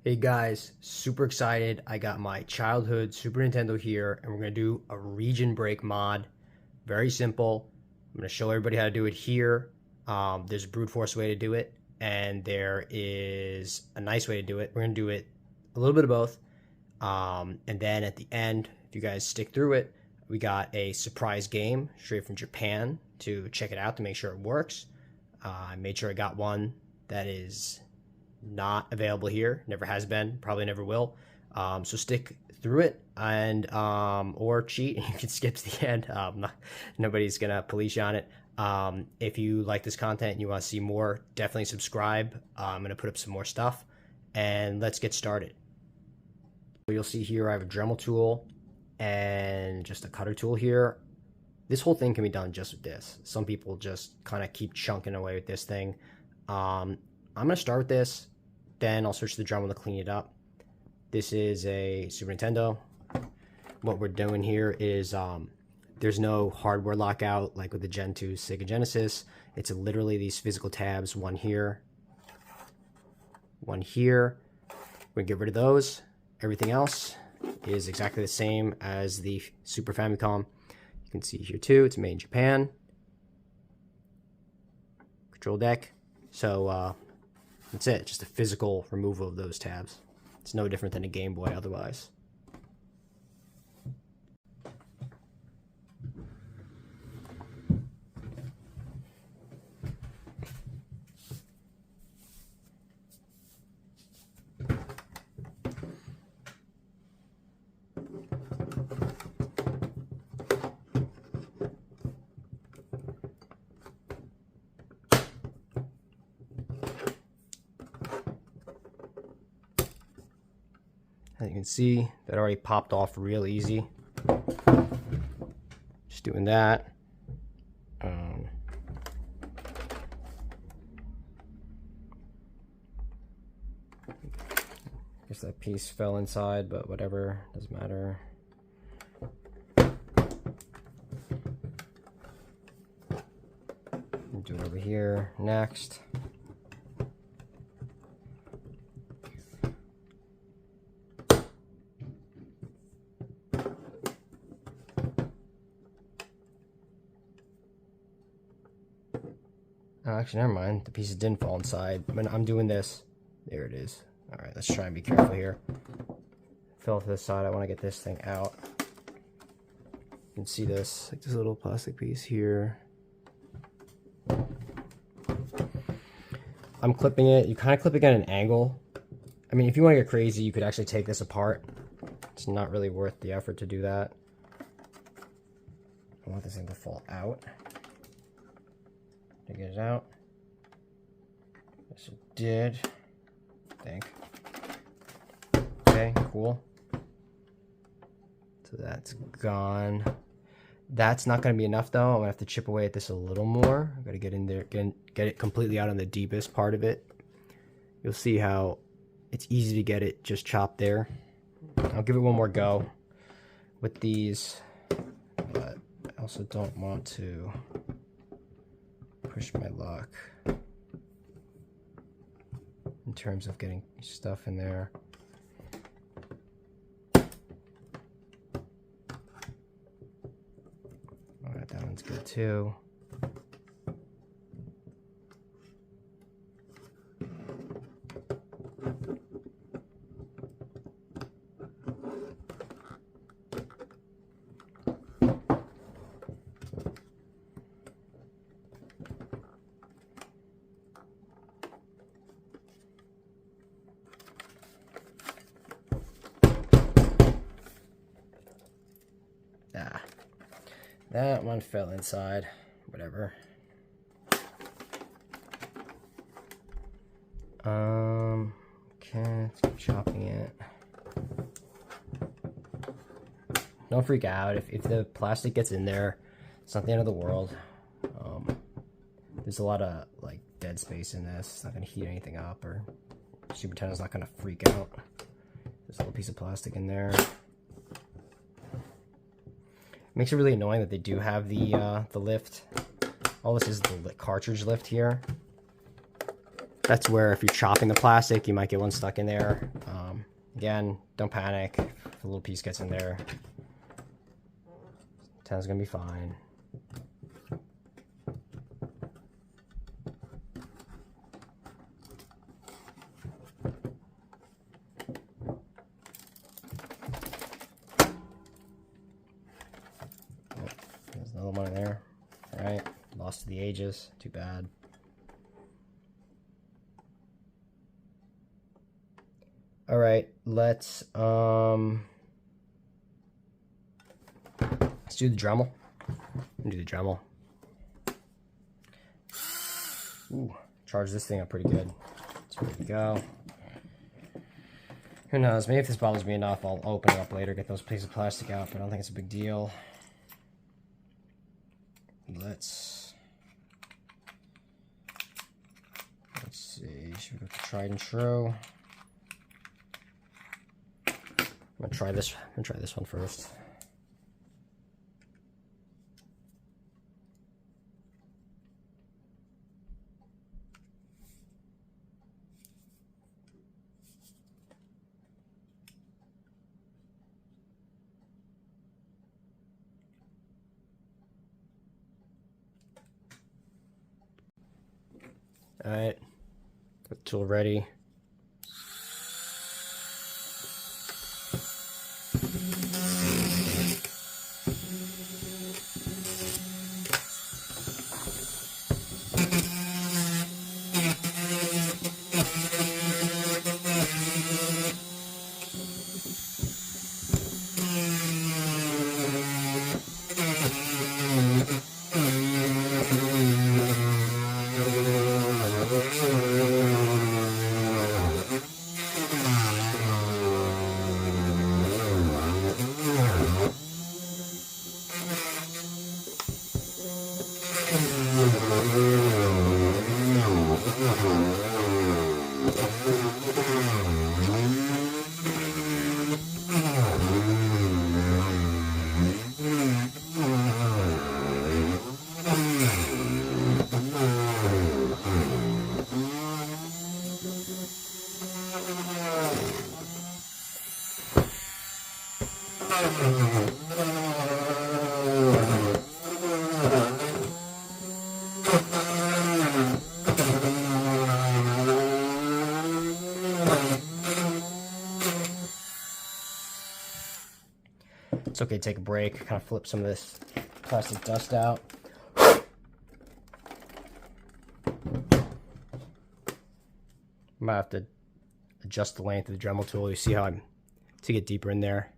Hey guys, super excited. I got my childhood Super Nintendo here and we're going to do a region break mod. Very simple. I'm going to show everybody how to do it here. There's a brute force way to do it and there is a nice way to do it. We're going to do it a little bit of both. And then at the end, if you guys stick through it, we got a surprise game straight from Japan to check it out to make sure it works. I made sure I got one that is not available here, never has been, probably never will. So stick through it and or cheat. You can skip to the end. Nobody's gonna police you on it. If you like this content and you want to see more, definitely subscribe. I'm gonna put up some more stuff and let's get started. You'll see here I have a Dremel tool and just a cutter tool here. This whole thing can be done just with this. Some people just kind of keep chunking away with this thing. I'm gonna start with this, then I'll switch to the Dremel to clean it up. This is a Super Nintendo. What we're doing here is there's no hardware lockout like with the Gen 2 Sega Genesis. It's literally these physical tabs, one here, one here. We're gonna get rid of those. Everything else is exactly the same as the Super Famicom. You can see here too, it's made in Japan. Control deck. So that's it, just a physical removal of those tabs. It's no different than a Game Boy otherwise. As you can see, that already popped off real easy. Just doing that. Guess that piece fell inside, but whatever, doesn't matter. Do it over here next. Oh, actually, never mind. The pieces didn't fall inside. When I'm doing this, there it is. All right, let's try and be careful here. Fell to the side. I want to get this thing out. You can see this, like this little plastic piece here. I'm clipping it. You kind of clip it at an angle. I mean, if you want to get crazy, you could actually take this apart. It's not really worth the effort to do that. I want this thing to fall out. To get it out. Yes, it did. I think. Okay, cool. So that's gone. That's not going to be enough though. I'm going to have to chip away at this a little more. I've got to get in there, get it completely out on the deepest part of it. You'll see how it's easy to get it just chopped there. I'll give it one more go with these, but I also don't want to push my luck in terms of getting stuff in there. Alright, that one's good too. That one fell inside, whatever. Okay, let's keep chopping it. Don't freak out if the plastic gets in there. It's not the end of the world. There's a lot of like dead space in this. It's not gonna heat anything up, or Super Nintendo's not gonna freak out. There's a little piece of plastic in there. Makes it really annoying that they do have the lift. All this is the cartridge lift here. That's where if you're chopping the plastic, you might get one stuck in there. Again, don't panic. If a little piece gets in there, 10's gonna be fine. There's another one in there. All right, lost to the ages. Too bad. All right, let's do the Dremel. Do the Dremel. Ooh, charge this thing up pretty good. So there we go. Who knows? Maybe if this bothers me enough, I'll open it up later, get those pieces of plastic out. But I don't think it's a big deal. Let's see. Should we go to tried and true? I'm gonna try this. I'm gonna try this one first. All right, got the tool ready. It's okay to take a break, kind of flip some of this plastic dust out. Might have to adjust the length of the Dremel tool. You see how I'm to get deeper in there.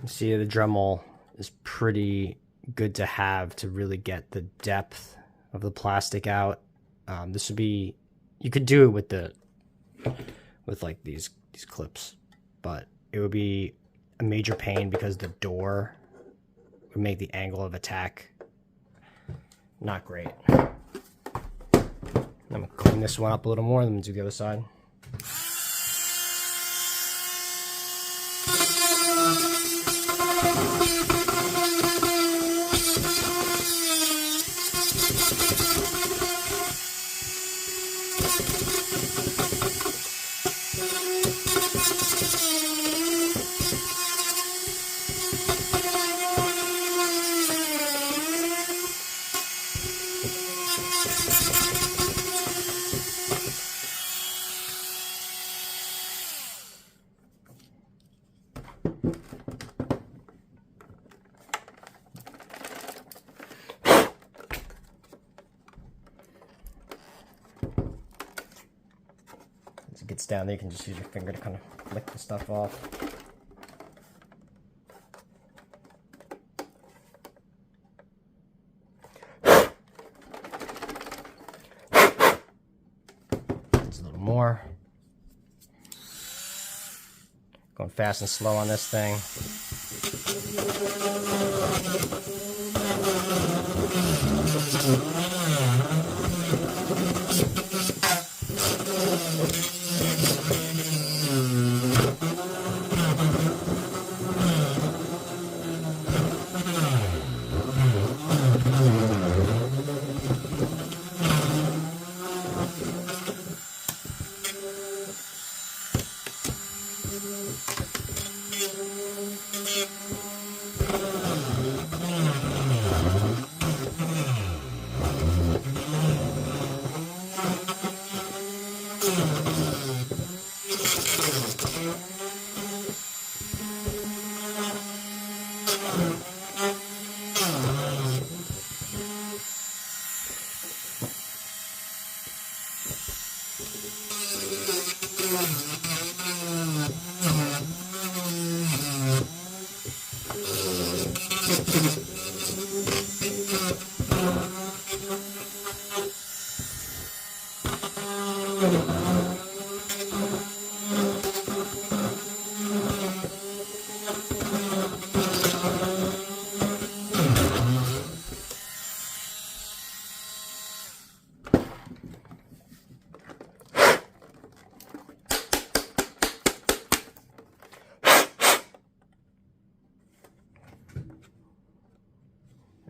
See, the Dremel is pretty good to have to really get the depth of the plastic out. This would be, you could do it with like these clips, but it would be a major pain because the door would make the angle of attack not great. I'm gonna clean this one up a little more, then do the other side. As it gets down there, you can just use your finger to kind of lick the stuff off. It's a little more. Going fast and slow on this thing.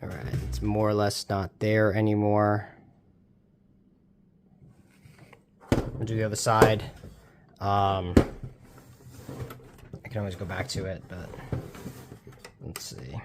Alright, it's more or less not there anymore. We'll do the other side. I can always go back to it, but let's see.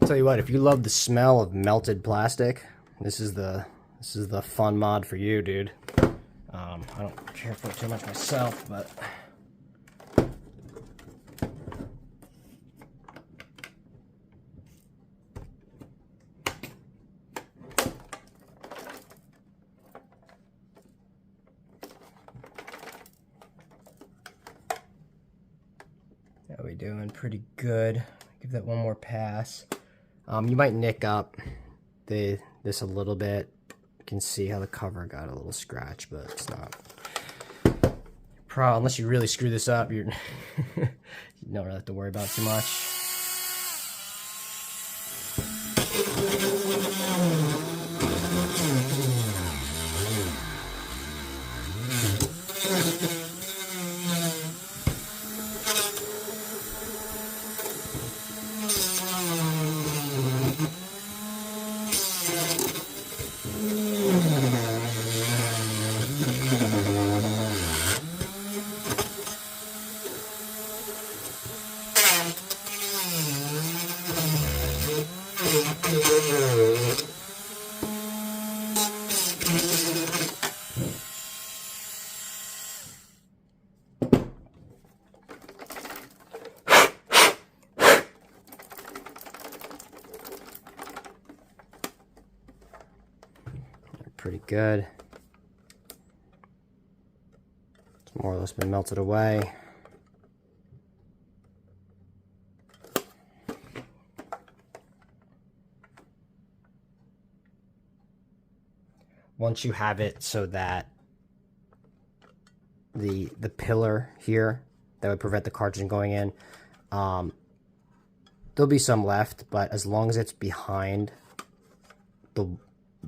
Tell you what, if you love the smell of melted plastic, this is the fun mod for you, dude. I don't care for it too much myself, but how we doing? Pretty good. Give that one more pass. You might nick up this a little bit. You can see how the cover got a little scratch, but it's not unless you really screw this up, you don't really have to worry about it too much. pretty good. It's more or less been melted away. Once you have it so that the pillar here that would prevent the cartridge from going in, there'll be some left, but as long as it's behind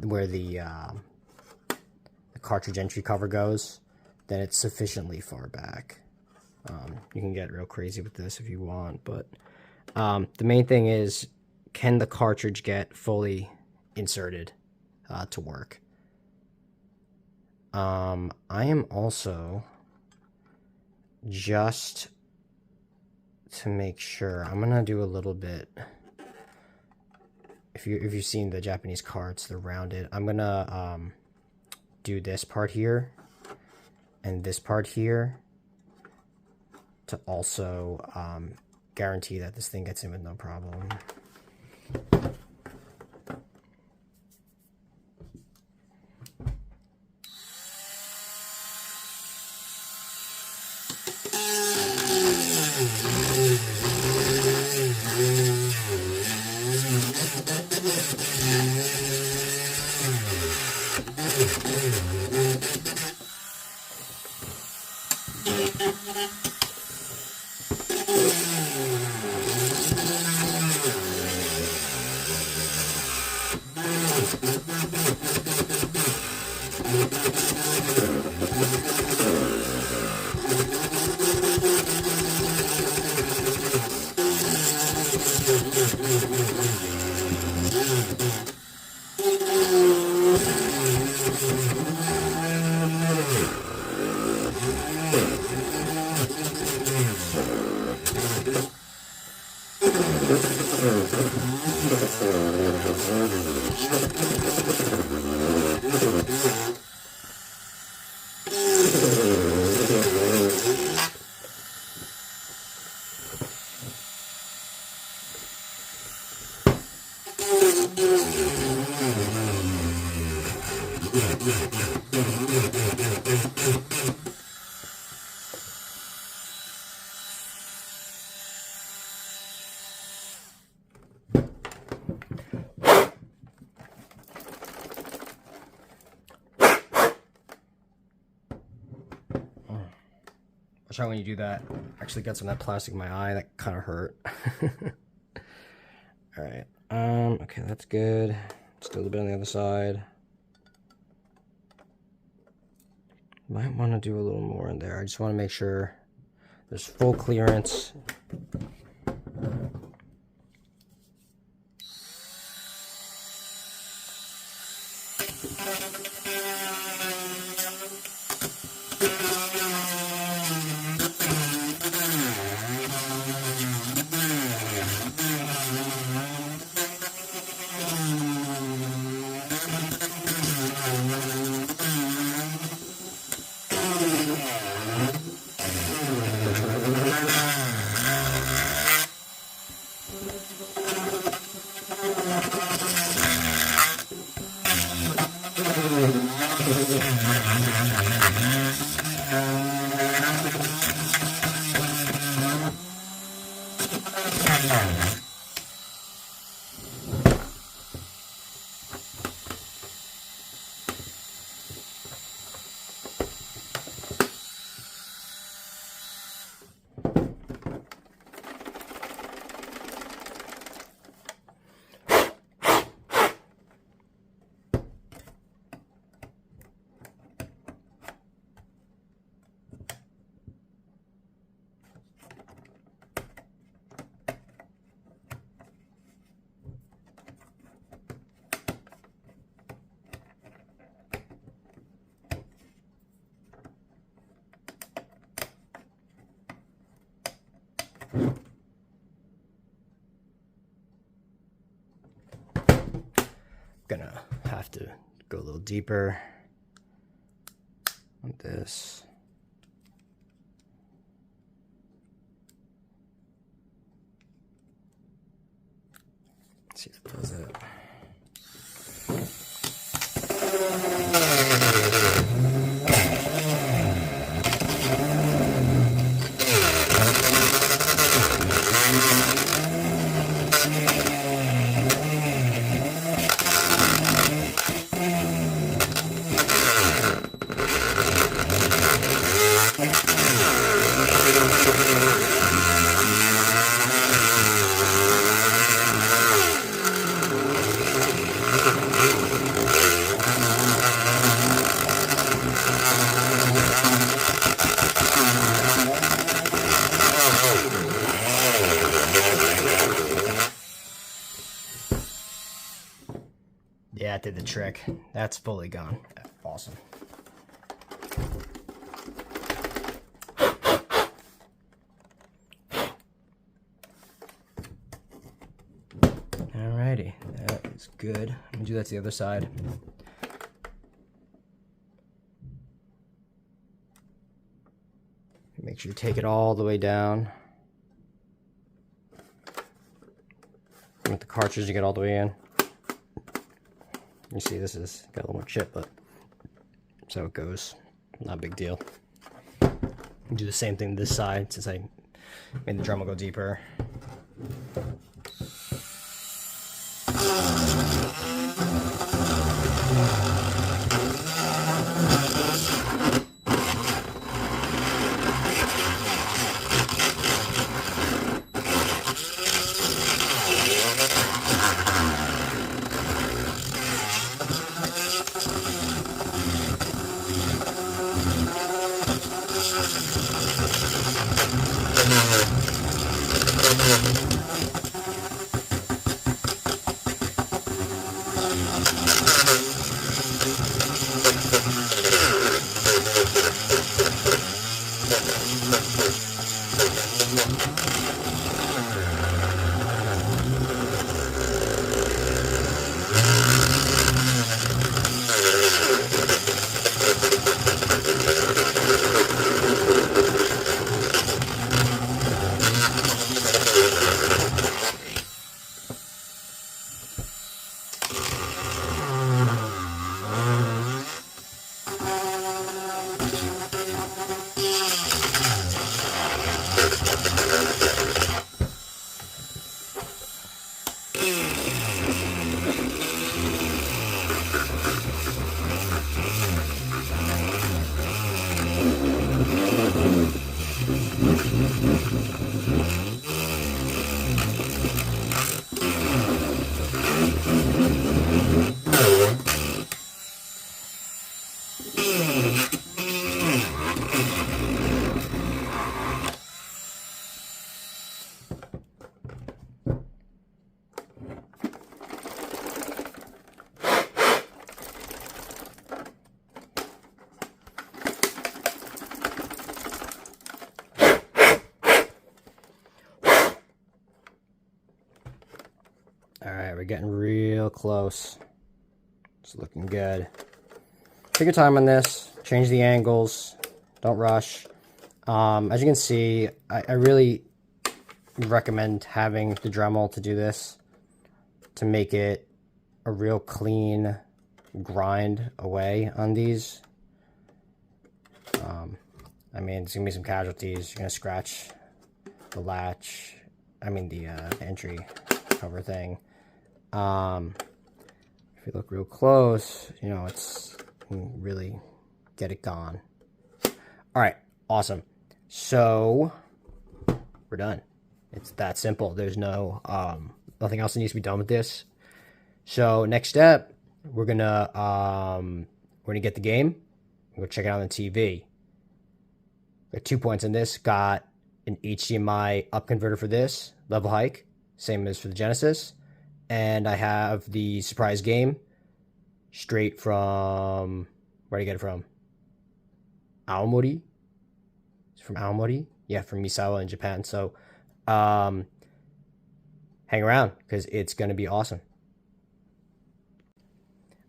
where the cartridge entry cover goes, then it's sufficiently far back. You can get real crazy with this if you want, but the main thing is, can the cartridge get fully inserted to work? I am also, just to make sure, I'm gonna do a little bit. If you've seen the Japanese carts, they're rounded. I'm gonna do this part here and this part here to also guarantee that this thing gets in with no problem. Watch out when you do that. Actually got some of that plastic in my eye. That kind of hurt. All right. Okay, that's good. Let's do a little bit on the other side. Might want to do a little more in there. I just want to make sure there's full clearance. Gonna have to go a little deeper on this. Let's see if it does it. Yeah, it did the trick. That's fully gone. Awesome. Alrighty, that is good. I'm gonna do that to the other side. Make sure you take it all the way down. With the cartridge, you get all the way in. You see, this is got a little more chip, but that's how it goes. Not a big deal. Do the same thing this side since I made the Dremel go deeper. Alright, we're getting real close. It's looking good. Take your time on this. Change the angles. Don't rush. As you can see, I really recommend having the Dremel to do this to make it a real clean grind away on these. I mean, there's going to be some casualties. You're going to scratch the latch. I mean, the entry cover thing. If you look real close, you know, it's really get it gone. All right, awesome. So we're done. It's that simple. There's no nothing else that needs to be done with this. So next step, we're gonna get the game. We'll check it out on the TV. Got 2 points in this. Got an HDMI up converter for this LevelHike, same as for the Genesis. And I have the surprise game straight from, where did I get it from? Aomori? It's from Aomori? Yeah, from Misawa in Japan. So hang around because it's going to be awesome.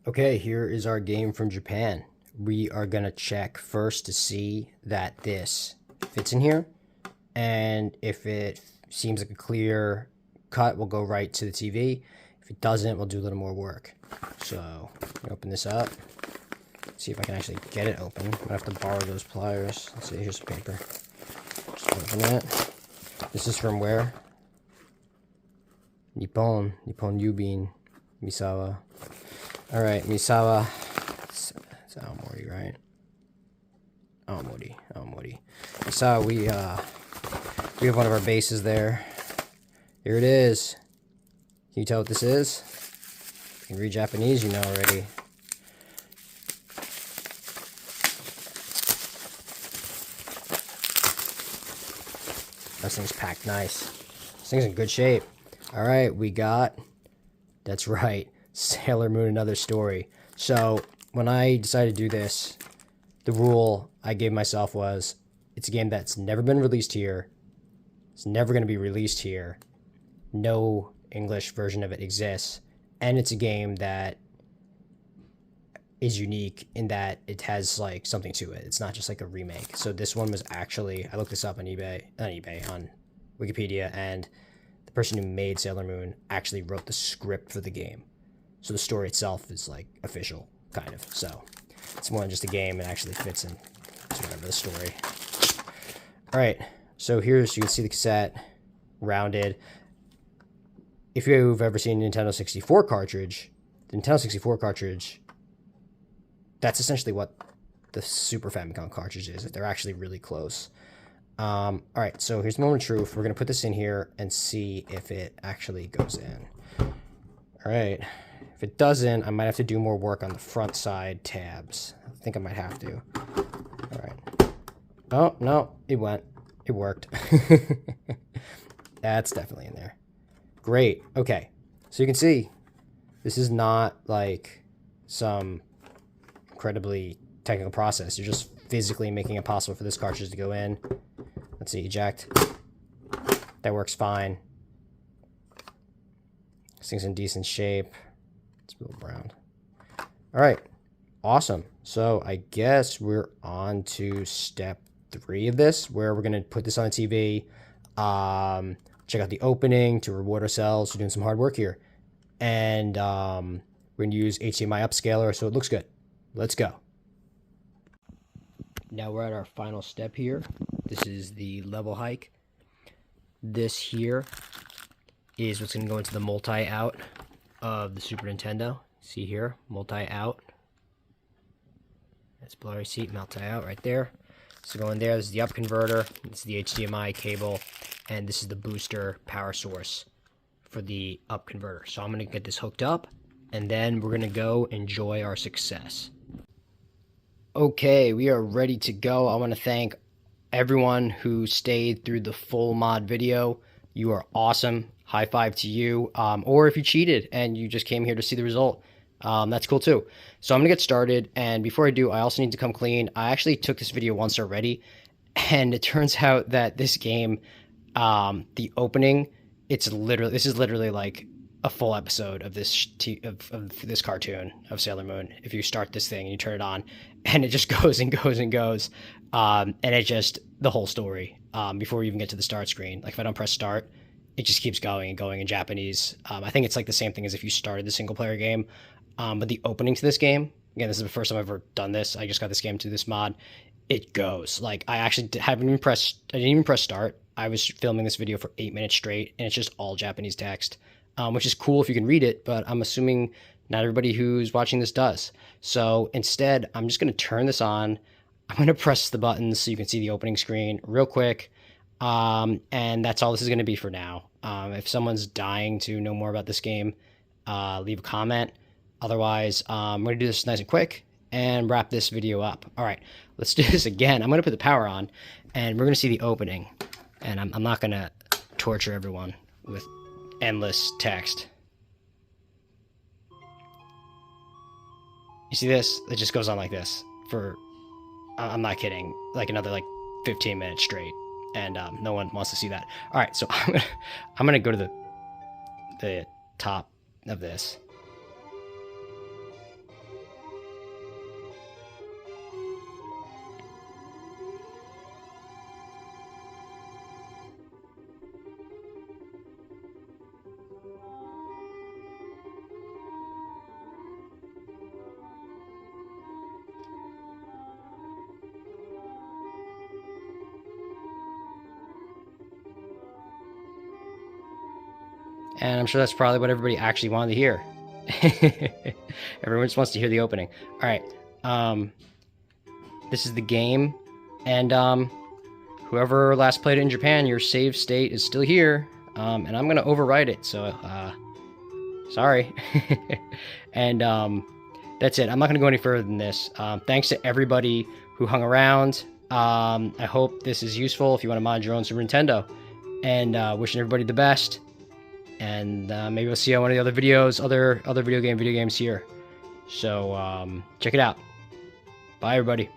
Okay, here is our game from Japan. We are going to check first to see that this fits in here. And if it seems like a clear cut, we'll go right to the TV. If it doesn't, we'll do a little more work. So, open this up. See if I can actually get it open. I'm gonna have to borrow those pliers. Let's see, here's the paper. Just open it. This is from where? Nippon Yubin, Misawa. Alright, Misawa. It's Aomori, right? Aomori. Misawa, we have one of our bases there. Here it is. Can you tell what this is? If you can read Japanese, you know already. This thing's packed nice. This thing's in good shape. Alright, we got... That's right. Sailor Moon, Another Story. So, when I decided to do this, the rule I gave myself was, it's a game that's never been released here. It's never going to be released here. No English version of it exists. And it's a game that is unique in that it has like something to it. It's not just like a remake. So this one was actually, I looked this up on on Wikipedia, and the person who made Sailor Moon actually wrote the script for the game. So the story itself is like official, kind of. So it's more than just a game. It actually fits in to whatever the story. All right. So here's, you can see the cassette, rounded. If you've ever seen a Nintendo 64 cartridge, the Nintendo 64 cartridge, that's essentially what the Super Famicom cartridge is. They're actually really close. All right, so here's the moment of truth. We're going to put this in here and see if it actually goes in. All right. If it doesn't, I might have to do more work on the front side tabs. I think I might have to. All right. Oh, no, it went. It worked. That's definitely in there. Great. Okay. So you can see this is not like some incredibly technical process. You're just physically making it possible for this cartridge to go in. Let's see, eject. That works fine. This thing's in decent shape. It's a little brown. All right. Awesome. So I guess we're on to step 3 of this, where we're going to put this on the TV, check out the opening to reward ourselves for doing some hard work here. And we're going to use HDMI Upscaler so it looks good. Let's go. Now we're at our final step here. This is the LevelHike. This here is what's going to go into the multi-out of the Super Nintendo. See here, multi-out. That's blurry seat, multi-out right there. So go in there, this is the up converter, this is the HDMI cable, and this is the booster power source for the up converter. So I'm going to get this hooked up, and then we're going to go enjoy our success. Okay, we are ready to go. I want to thank everyone who stayed through the full mod video. You are awesome. High five to you. Or if you cheated and you just came here to see the result, that's cool too. So I'm gonna get started, and before I do, I also need to come clean. I actually took this video once already, and it turns out that this game, the opening, this is literally like a full episode of this this cartoon of Sailor Moon. If you start this thing and you turn it on, and it just goes and goes and goes, and it just, the whole story, before we even get to the start screen. Like if I don't press start, it just keeps going and going in Japanese. I think it's like the same thing as if you started the single player game. But the opening to this game, again, this is the first time I've ever done this. I just got this game to this mod. It goes. Like, I actually I didn't even press start. I was filming this video for 8 minutes straight, and it's just all Japanese text, which is cool if you can read it, but I'm assuming not everybody who's watching this does. So instead, I'm just going to turn this on. I'm going to press the buttons so you can see the opening screen real quick. And that's all this is going to be for now. If someone's dying to know more about this game, leave a comment. Otherwise, I'm going to do this nice and quick and wrap this video up. All right, let's do this again. I'm going to put the power on, and we're going to see the opening. And I'm not going to torture everyone with endless text. You see this? It just goes on like this for, I'm not kidding, like another like 15 minutes straight. And no one wants to see that. All right, so I'm gonna go to the top of this. And I'm sure that's probably what everybody actually wanted to hear. Everyone just wants to hear the opening. All right. This is the game. And whoever last played it in Japan, your save state is still here. And I'm going to overwrite it. So, sorry. And that's it. I'm not going to go any further than this. Thanks to everybody who hung around. I hope this is useful if you want to mod your own Super Nintendo. And wishing everybody the best. And maybe we'll see you on one of the other videos, other video games here. So check it out. Bye, everybody.